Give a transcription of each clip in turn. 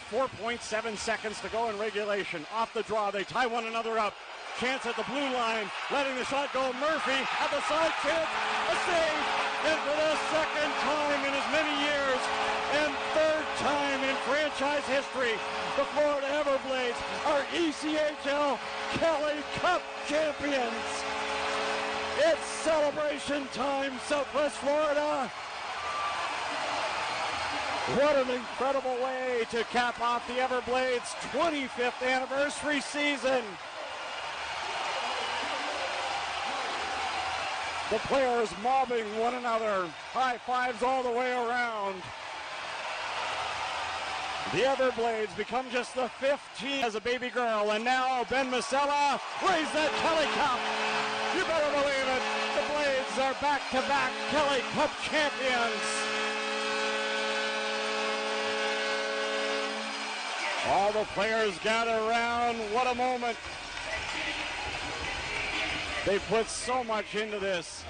4.7 seconds to go in regulation. Off the draw, they tie one another up. Chance at the blue line, letting the shot go. Murphy at the side, chance, a save, and for the second time in as many years, and third time in franchise history, the Florida Everblades are ECHL Kelly Cup champions. It's celebration time, Southwest Florida. What an incredible way to cap off the Everblades' 25th anniversary season. The players mobbing one another, high fives all the way around. The Everblades become just the 15th as a baby girl, and now Ben Masella raised that Kelly Cup. You better believe it, the Blades are back-to-back Kelly Cup champions. All the players gather around. What a moment. They put so much into this.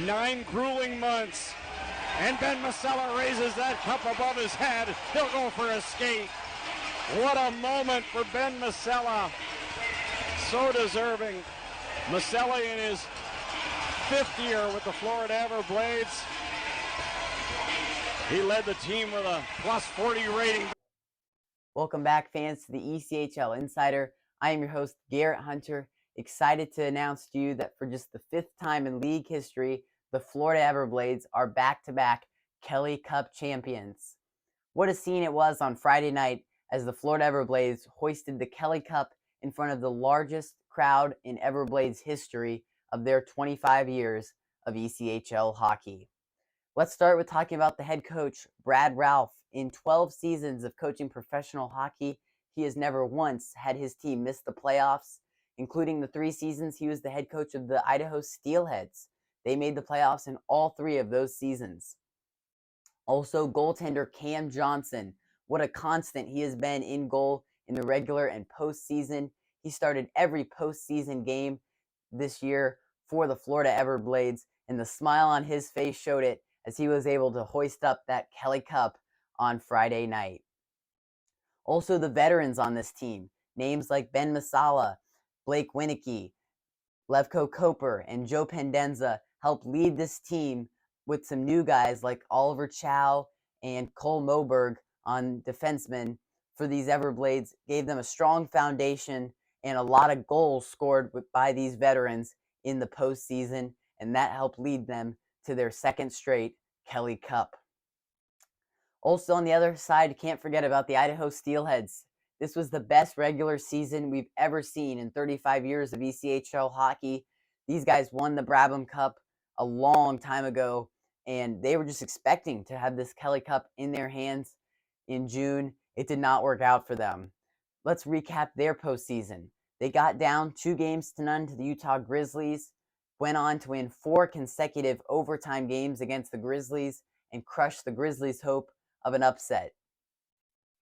9 grueling months. And Ben Masella raises that cup above his head. He'll go for a skate. What a moment for Ben Masella. So deserving. Masella in his 5th year with the Florida Everblades. He led the team with a plus 40 rating. Welcome back, fans, to the ECHL Insider. I am your host, Garrett Hunter. Excited to announce to you that for just the 5th time in league history, the Florida Everblades are back-to-back Kelly Cup champions. What a scene it was on Friday night as the Florida Everblades hoisted the Kelly Cup in front of the largest crowd in Everblades history of their 25 years of ECHL hockey. Let's start with talking about the head coach, Brad Ralph. In 12 seasons of coaching professional hockey, he has never once had his team miss the playoffs, including the 3 seasons he was the head coach of the Idaho Steelheads. They made the playoffs in all 3 of those seasons. Also, goaltender Cam Johnson. What a constant he has been in goal in the regular and postseason. He started every postseason game this year for the Florida Everblades, and the smile on his face showed it as he was able to hoist up that Kelly Cup on Friday night. Also, the veterans on this team, names like Ben Masella, Blake Winicky, Levko Koper, and Joe Pendenza helped lead this team with some new guys like Oliver Chow and Cole Moberg on defensemen for these Everblades, gave them a strong foundation and a lot of goals scored by these veterans in the postseason, and that helped lead them to their 2nd straight Kelly Cup. Also on the other side, can't forget about the Idaho Steelheads. This was the best regular season we've ever seen in 35 years of ECHL hockey. These guys won the Brabham Cup a long time ago, and they were just expecting to have this Kelly Cup in their hands in June. It did not work out for them. Let's recap their postseason. They got down 2-0 to the Utah Grizzlies, went on to win 4 consecutive overtime games against the Grizzlies, and crushed the Grizzlies' hope of an upset.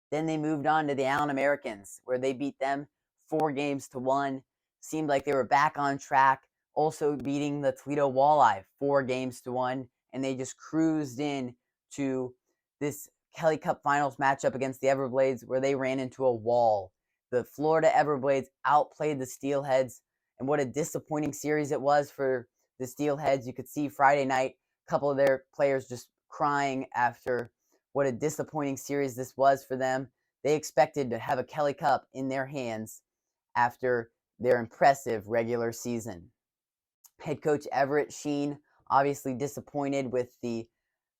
Then they moved on to the Allen Americans, where they beat them 4-1. Seemed like they were back on track, also beating the Toledo Walleye 4-1, and they just cruised in to this Kelly Cup Finals matchup against the Everblades, where they ran into a wall. The Florida Everblades outplayed the Steelheads, and what a disappointing series it was for the Steelheads. You could see Friday night, a couple of their players just crying after what a disappointing series this was for them. They expected to have a Kelly Cup in their hands after their impressive regular season. Head coach Everett Sheen obviously disappointed with the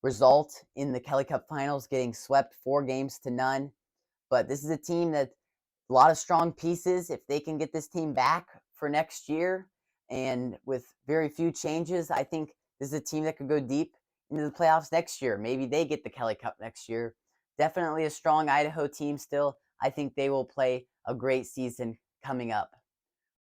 result in the Kelly Cup Finals, getting swept 4-0. But this is a team that a lot of strong pieces. If they can get this team back for next year and with very few changes, I think this is a team that could go deep into the playoffs next year. Maybe they get the Kelly Cup next year. Definitely a strong Idaho team still. I think they will play a great season coming up.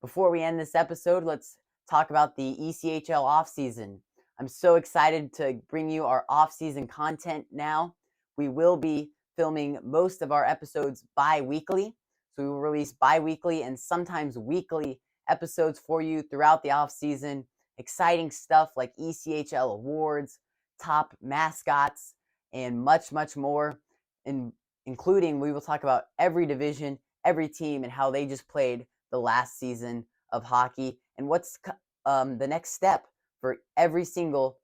Before we end this episode, let's talk about the ECHL offseason. I'm so excited to bring you our off-season content now. We will be filming most of our episodes bi-weekly. So we will release bi-weekly and sometimes weekly episodes for you throughout the off-season. Exciting stuff like ECHL awards, top mascots, and much, much more. And including we will talk about every division, every team, and how they just played the last season of hockey, and what's the next step for every single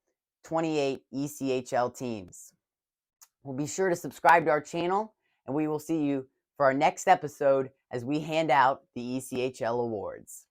28 ECHL teams. Well, be sure to subscribe to our channel, and we will see you for our next episode as we hand out the ECHL awards.